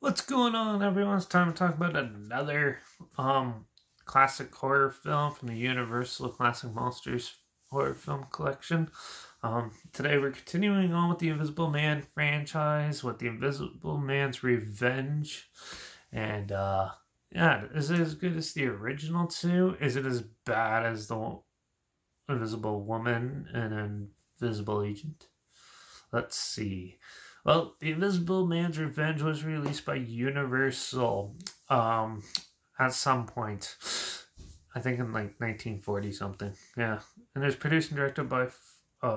What's going on, everyone? It's time to talk about another classic horror film from the Universal Classic Monsters horror film collection. Today we're continuing on with the Invisible Man franchise, with the Invisible Man's Revenge. And yeah, is it as good as the original two? Is it as bad as the Invisible Woman and Invisible Agent? Let's see. Well, The Invisible Man's Revenge was released by Universal at some point. I think in like 1940 something. Yeah. And it was produced and directed by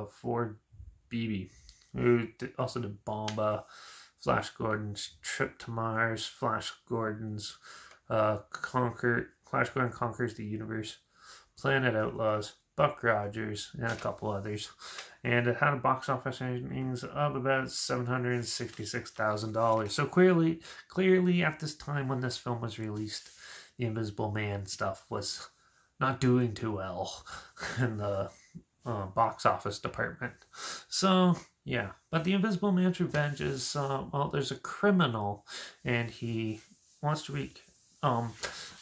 Ford Beebe, who also did Bomba, Flash Gordon's Trip to Mars, Flash Gordon's Flash Gordon Conquers the Universe, Planet Outlaws, Buck Rogers, and a couple others. And it had a box office earnings of about $766,000. So clearly, at this time when this film was released, the Invisible Man stuff was not doing too well in the box office department. So yeah, but the Invisible Man's Revenge is well, there's a criminal, and he wants to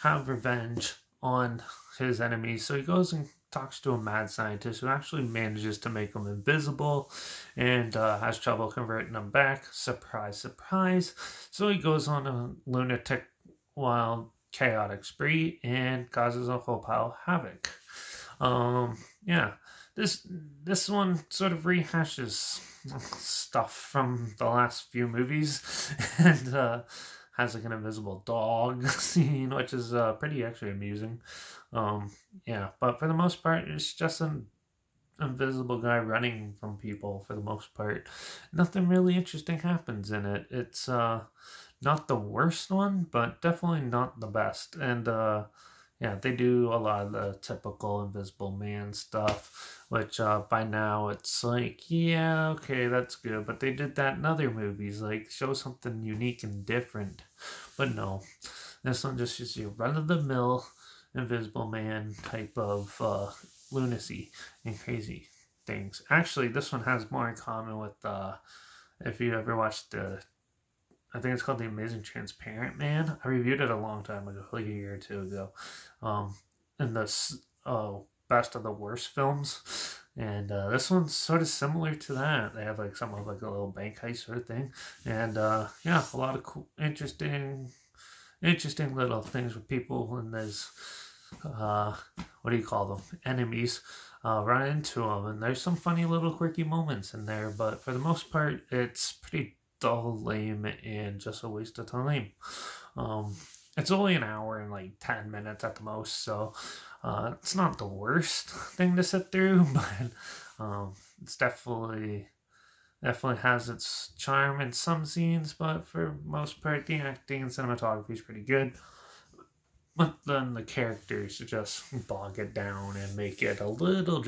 have revenge on his enemies. So he goes and talks to a mad scientist who actually manages to make him invisible and has trouble converting him back. Surprise, surprise. So he goes on a lunatic, wild, chaotic spree and causes a whole pile of havoc. Yeah, this one sort of rehashes stuff from the last few movies and has like an invisible dog scene, which is pretty actually amusing. Yeah, but for the most part, it's just an invisible guy running from people for the most part. Nothing really interesting happens in it. It's not the worst one, but definitely not the best. And yeah, they do a lot of the typical Invisible Man stuff, which by now it's like, yeah, okay, that's good. But they did that in other movies, like show something unique and different. But no, this one just is your run-of-the-mill Invisible Man type of lunacy and crazy things. Actually, this one has more in common with if you ever watched I think it's called The Amazing Transparent Man. I reviewed it a long time ago, like a year or two ago. In the best of the worst films. And this one's sort of similar to that. They have like some of like a little bank heist sort of thing. And yeah, a lot of cool, interesting little things with people, and there's what do you call them, enemies, run into them, and there's some funny little quirky moments in there, but for the most part it's pretty dull, lame, and just a waste of time. It's only an hour and like 10 minutes at the most, so it's not the worst thing to sit through, but it's definitely has its charm in some scenes, but for most part, the acting and cinematography is pretty good. But then the characters just bog it down and make it a little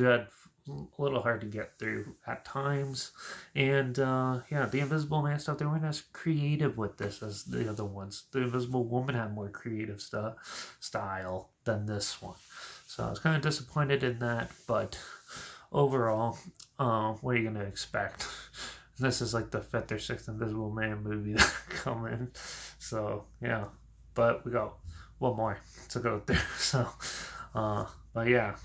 hard to get through at times. And yeah, the Invisible Man stuff, they weren't as creative with this as the other ones. The Invisible Woman had more creative style than this one. So I was kind of disappointed in that, but overall, what are you going to expect? This is like the fifth or sixth Invisible Man movie that come in. So, yeah. But we got one more to go through. So, but yeah.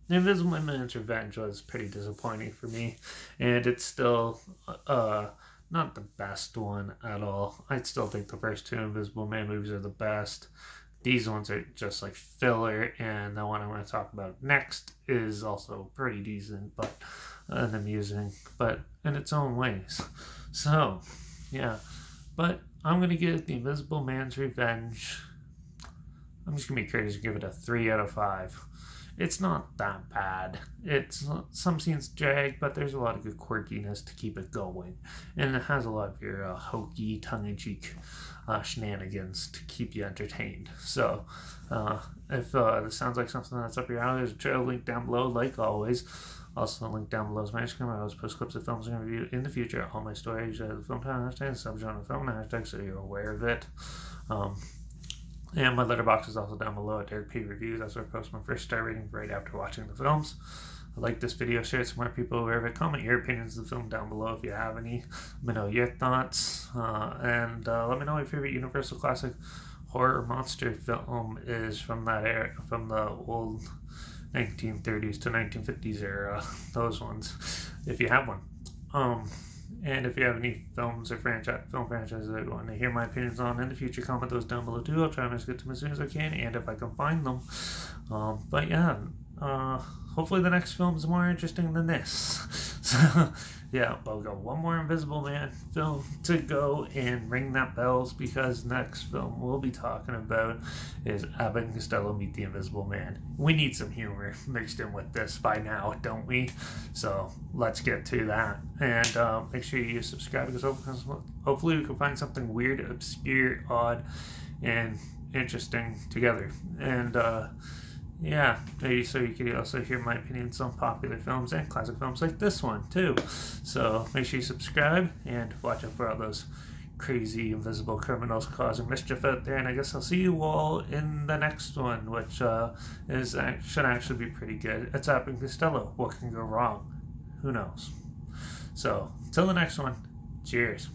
The Invisible Man's Revenge was pretty disappointing for me. And it's still not the best one at all. I still think the first two Invisible Man movies are the best. These ones are just like filler, and the one I'm going to talk about next is also pretty decent, but and amusing, but in its own ways. So, yeah. But I'm going to give The Invisible Man's Revenge, I'm just going to be crazy and give it a 3 out of 5. It's not that bad. It's some scenes drag, but there's a lot of good quirkiness to keep it going, and it has a lot of your hokey, tongue-in-cheek shenanigans to keep you entertained. So, if this sounds like something that's up your alley, there's a trail link down below, like always. Also, link down below is my Instagram. I always post clips of films I'm going to review in the future. All my stories are the film time hashtag, subgenre film hashtag, so you're aware of it. And my letterbox is also down below at Derek P Reviews. That's where I post my first star rating right after watching the films. like this video, share it with more people, wherever. Comment your opinions of the film down below if you have any. Let me know your thoughts, and let me know your favorite Universal classic horror monster film is from that era, from the old 1930s to 1950s era. Those ones, if you have one. And if you have any films or film franchises that you want to hear my opinions on in the future, comment those down below too. I'll try to get to them as soon as I can, and if I can find them. But yeah, hopefully the next film is more interesting than this. So yeah, but we've got one more Invisible Man film to go and ring that bells, because next film we'll be talking about is Abbott and Costello Meet the Invisible Man. We need some humor mixed in with this by now, don't we? So let's get to that, and make sure you subscribe, because hopefully we can find something weird, obscure, odd, and interesting together. And yeah, maybe so you could also hear my opinions on popular films and classic films like this one too. So make sure you subscribe and watch out for all those crazy invisible criminals causing mischief out there. And I guess I'll see you all in the next one, which should actually be pretty good. It's Abbott and Costello. What can go wrong? Who knows? So until the next one, cheers.